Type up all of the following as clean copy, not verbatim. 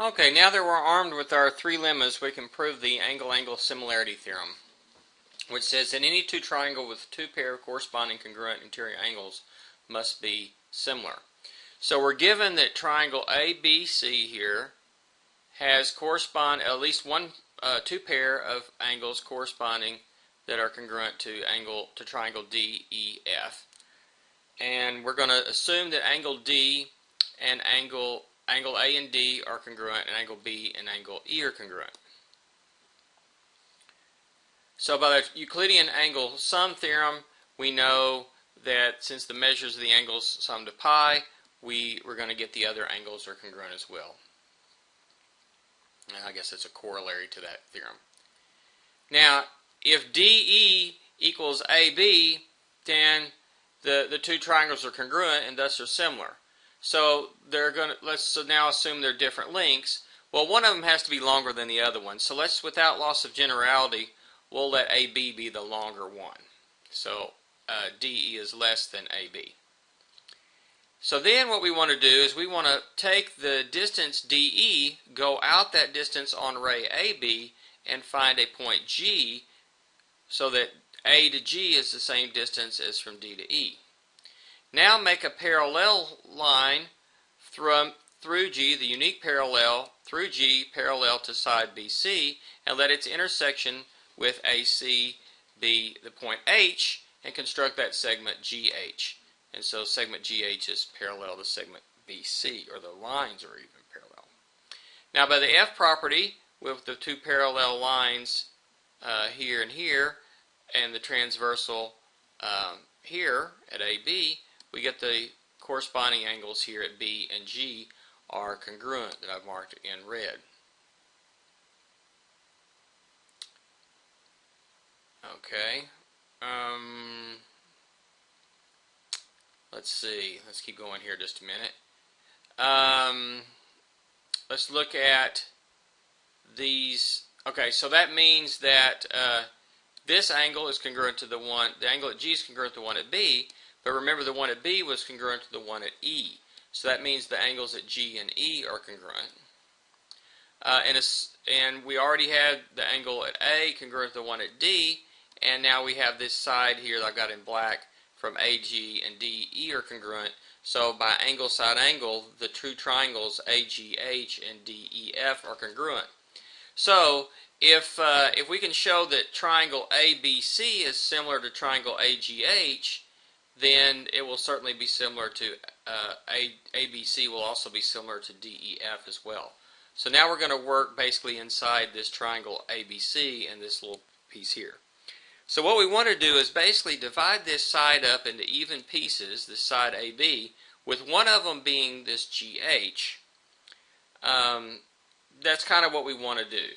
Okay, now that we're armed with our three lemmas, we can prove the angle-angle similarity theorem, which says that any two triangles with two pair of corresponding congruent interior angles must be similar. So we're given that triangle ABC here has at least two pair of angles corresponding that are congruent to triangle DEF, and we're going to assume that angle D and angle A and D are congruent, and angle B and angle E are congruent. So by the Euclidean angle sum theorem, we know that since the measures of the angles sum to pi, we're going to get the other angles are congruent as well. I guess it's a corollary to that theorem. Now, if DE equals AB, then the two triangles are congruent and thus are similar. So let's now assume they're different lengths. Well, one of them has to be longer than the other one. So let's, without loss of generality, we'll let AB be the longer one. So DE is less than AB. So then what we want to do is we want to take the distance DE, go out that distance on ray AB, and find a point G so that A to G is the same distance as from D to E. Now make a parallel line through G, the unique parallel through G, parallel to side BC, and let its intersection with AC be the point H, and construct that segment GH. And so segment GH is parallel to segment BC, or the lines are even parallel. Now by the F property, with the two parallel lines here and here, and the transversal here at AB, we get the corresponding angles here at B and G are congruent that I've marked in red. Okay. Let's see. Let's keep going here just a minute. Let's look at these. Okay, so that means that this angle is congruent to the angle at G is congruent to the one at B, but remember the one at B was congruent to the one at E. So that means the angles at G and E are congruent. And we already had the angle at A congruent to the one at D, and now we have this side here that I've got in black from AG and DE are congruent. So by angle side angle, the two triangles AGH and DEF are congruent. So if we can show that triangle ABC is similar to triangle AGH, then it will certainly be similar to ABC will also be similar to DEF as well. So now we're going to work basically inside this triangle ABC and this little piece here. So what we want to do is basically divide this side up into even pieces, this side AB, with one of them being this GH. That's kind of what we want to do.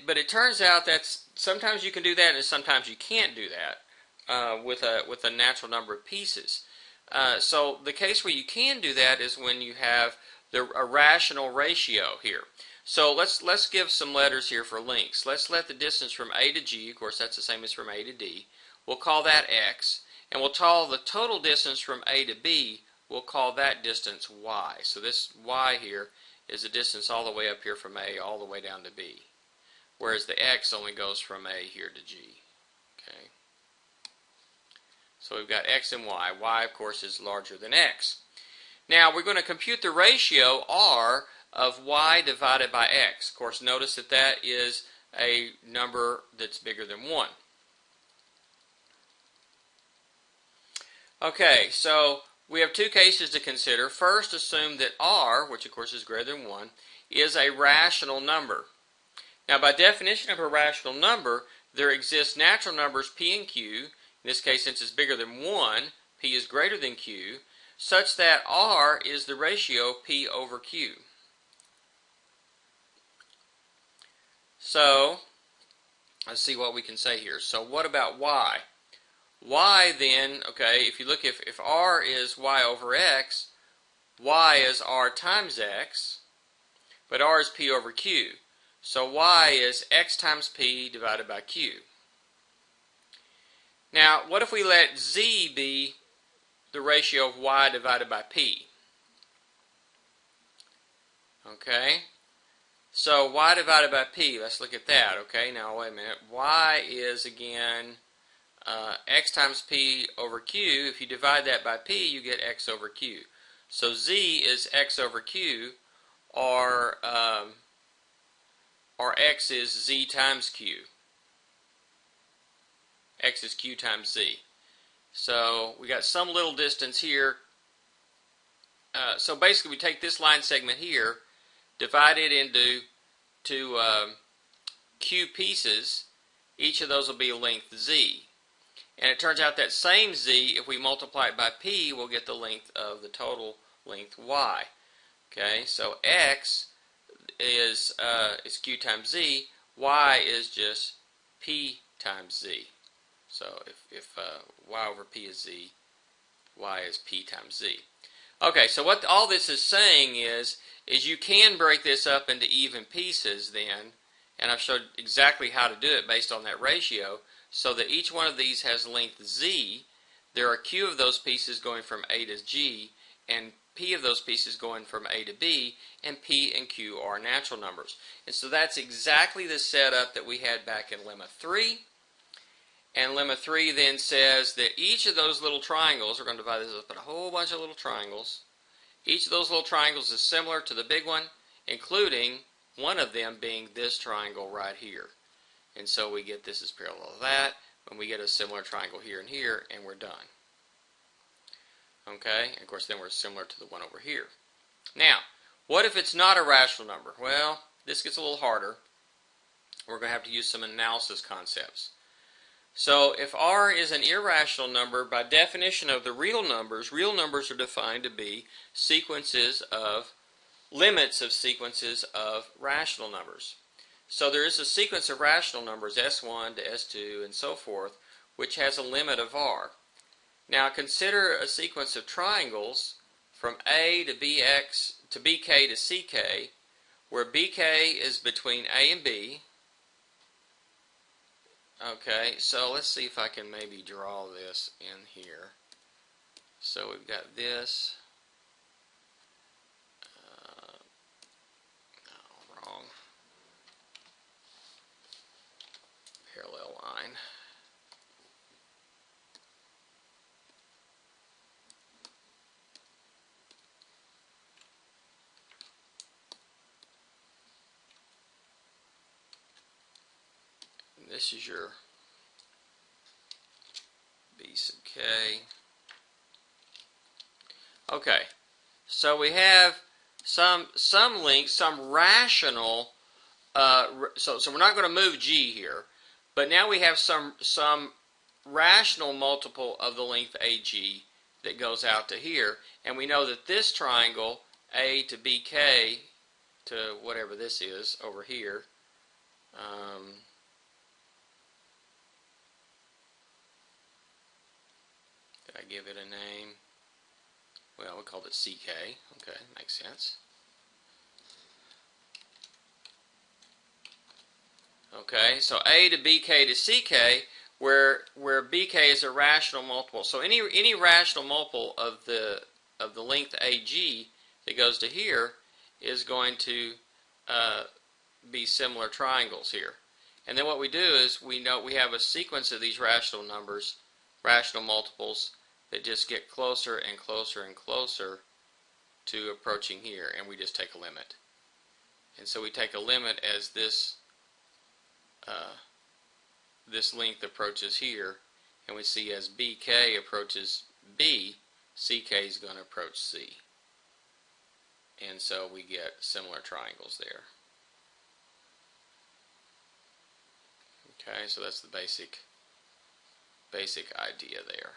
But it turns out that sometimes you can do that and sometimes you can't do that with a natural number of pieces. So the case where you can do that is when you have a rational ratio here. So let's give some letters here for lengths. Let's let the distance from A to G, of course that's the same as from A to D, we'll call that X, and we'll call the total distance from A to B, we'll call that distance Y. So this Y here is the distance all the way up here from A all the way down to B, whereas the X only goes from A here to G. Okay. So we've got X and Y. Y, of course, is larger than X. Now we're going to compute the ratio R of Y divided by X. Of course, notice that that is a number that's bigger than 1. Okay, so we have two cases to consider. First, assume that R, which of course is greater than 1, is a rational number. Now, by definition of a rational number, there exist natural numbers P and Q. In this case, since it's bigger than 1, P is greater than Q, such that R is the ratio P over Q. So, let's see what we can say here. So what about Y? Y then, okay, if you look, if R is Y over X, Y is R times X, but R is P over Q. So Y is X times P divided by Q. Now, what if we let Z be the ratio of Y divided by P? Okay, So y divided by p, let's look at that. Okay, now wait a minute. Y is, again, x times p over q. If you divide that by p, you get x over q. So z is x over q, or x is z times q. X is q times z. So we got some little distance here. So basically we take this line segment here, divide it into q pieces. Each of those will be a length z. And it turns out that same z, if we multiply it by p, we'll get the length of the total length y. Okay, so x is q times z, y is just p times z. So if y over p is z, y is p times z. Okay, so what all this is saying is you can break this up into even pieces then, and I've showed exactly how to do it based on that ratio, so that each one of these has length z. There are q of those pieces going from a to g, and p of those pieces going from a to b, and p and q are natural numbers. And so that's exactly the setup that we had back in Lemma 3. And Lemma 3 then says that each of those little triangles, we're going to divide this up in a whole bunch of little triangles, each of those little triangles is similar to the big one, including one of them being this triangle right here. And so we get this is parallel to that, and we get a similar triangle here and here, and we're done. Okay, and of course then we're similar to the one over here. Now, what if it's not a rational number? Well, this gets a little harder. We're going to have to use some analysis concepts. So if r is an irrational number, by definition of the real numbers are defined to be sequences of, limits of sequences of rational numbers. So there is a sequence of rational numbers, s1 to s2 and so forth, which has a limit of r. Now consider a sequence of triangles from a to bx to bk to ck, where bk is between a and b. Okay, so let's see if I can maybe draw this in here. So we've got this. No, wrong. Parallel line. This is your B sub k. Okay, so we have some length, some rational. So we're not going to move g here, but now we have some rational multiple of the length ag that goes out to here, and we know that this triangle a to bk to whatever this is over here. Did I give it a name? Well, we called it CK. Okay, makes sense. Okay, so A to BK to CK, where BK is a rational multiple. So any rational multiple of the length AG that goes to here is going to be similar triangles here. And then what we do is we know we have a sequence of these rational numbers, rational multiples, that just get closer and closer and closer to approaching here, and we just take a limit. And so we take a limit as this this length approaches here, and we see as BK approaches B, CK is going to approach C. And so we get similar triangles there. Okay, so that's the basic idea there.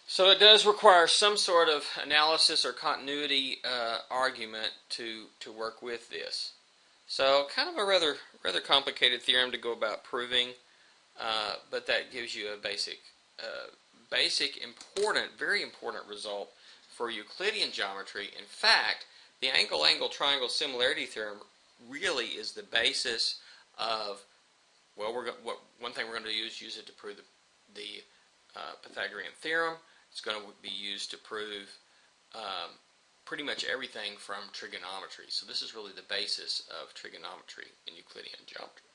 So it does require some sort of analysis or continuity argument to work with this. So kind of a rather complicated theorem to go about proving, but that gives you a basic, important, very important result for Euclidean geometry. In fact, the angle-angle triangle similarity theorem really is the basis of, well, one thing we're going to use it to prove the Pythagorean theorem. It's going to be used to prove pretty much everything from trigonometry. So this is really the basis of trigonometry in Euclidean geometry.